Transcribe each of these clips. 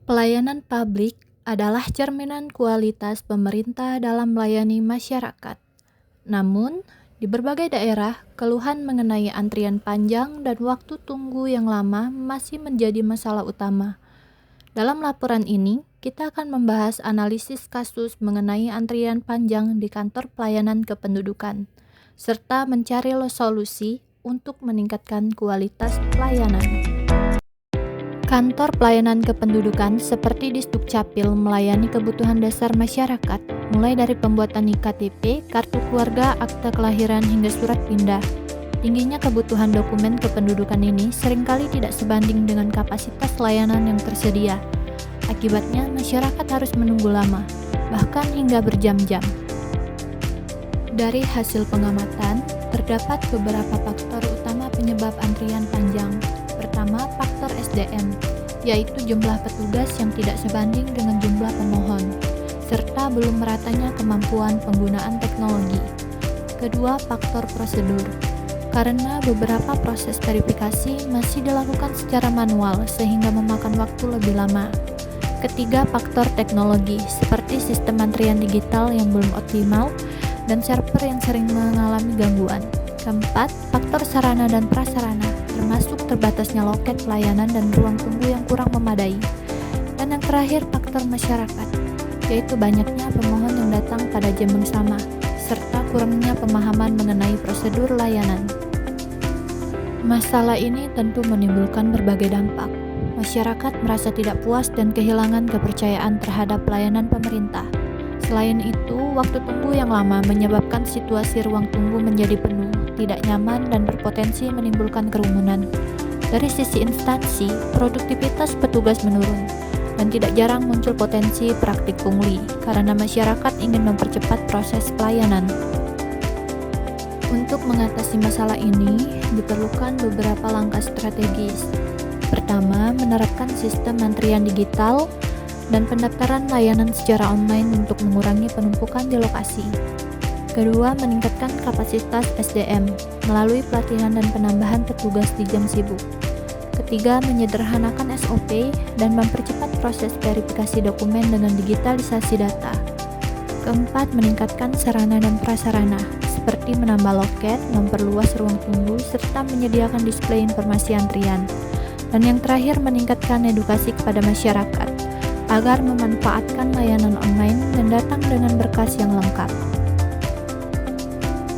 Pelayanan publik adalah cerminan kualitas pemerintah dalam melayani masyarakat. Namun, di berbagai daerah, keluhan mengenai antrian panjang dan waktu tunggu yang lama masih menjadi masalah utama. Dalam laporan ini, kita akan membahas analisis kasus mengenai antrian panjang di kantor pelayanan kependudukan, serta mencari solusi untuk meningkatkan kualitas pelayanan. Kantor pelayanan kependudukan seperti di Dukcapil melayani kebutuhan dasar masyarakat, mulai dari pembuatan IKTP, kartu keluarga, akta kelahiran, hingga surat pindah. Tingginya kebutuhan dokumen kependudukan ini seringkali tidak sebanding dengan kapasitas layanan yang tersedia. Akibatnya, masyarakat harus menunggu lama, bahkan hingga berjam-jam. Dari hasil pengamatan, terdapat beberapa faktor utama penyebab antrian panjang. Pertama, faktor SDM, yaitu jumlah petugas yang tidak sebanding dengan jumlah pemohon, serta belum meratanya kemampuan penggunaan teknologi. Kedua, faktor prosedur, karena beberapa proses verifikasi masih dilakukan secara manual sehingga memakan waktu lebih lama. Ketiga, faktor teknologi, seperti sistem antrian digital yang belum optimal dan server yang sering mengalami gangguan. Keempat, faktor sarana dan prasarana, termasuk terbatasnya loket pelayanan dan ruang tunggu yang kurang memadai. Dan yang terakhir, faktor masyarakat, yaitu banyaknya pemohon yang datang pada jam yang sama, serta kurangnya pemahaman mengenai prosedur layanan. Masalah ini tentu menimbulkan berbagai dampak. Masyarakat merasa tidak puas dan kehilangan kepercayaan terhadap pelayanan pemerintah. Selain itu, waktu tunggu yang lama menyebabkan situasi ruang tunggu menjadi penuh, tidak nyaman, dan berpotensi menimbulkan kerumunan. Dari sisi instansi, produktivitas petugas menurun, dan tidak jarang muncul potensi praktik pungli karena masyarakat ingin mempercepat proses pelayanan. Untuk mengatasi masalah ini, diperlukan beberapa langkah strategis. Pertama, menerapkan sistem antrian digital dan pendaftaran layanan secara online untuk mengurangi penumpukan di lokasi. Kedua, meningkatkan kapasitas SDM melalui pelatihan dan penambahan petugas di jam sibuk. Ketiga, menyederhanakan SOP dan mempercepat proses verifikasi dokumen dengan digitalisasi data. Keempat, meningkatkan sarana dan prasarana, seperti menambah loket, memperluas ruang tunggu, serta menyediakan display informasi antrian. Dan yang terakhir, meningkatkan edukasi kepada masyarakat, agar memanfaatkan layanan online dan datang dengan berkas yang lengkap.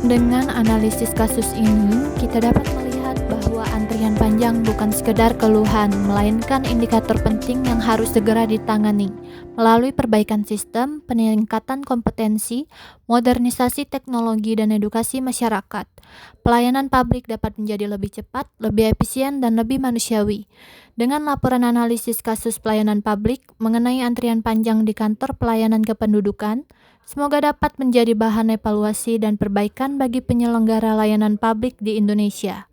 Dengan analisis kasus ini, kita dapat melihat bahwa antrian panjang bukan sekedar keluhan, melainkan indikator penting yang harus segera ditangani melalui perbaikan sistem, peningkatan kompetensi, modernisasi teknologi, dan edukasi masyarakat. Pelayanan publik dapat menjadi lebih cepat, lebih efisien, dan lebih manusiawi. Dengan laporan analisis kasus pelayanan publik mengenai antrian panjang di kantor pelayanan kependudukan, semoga dapat menjadi bahan evaluasi dan perbaikan bagi penyelenggara layanan publik di Indonesia.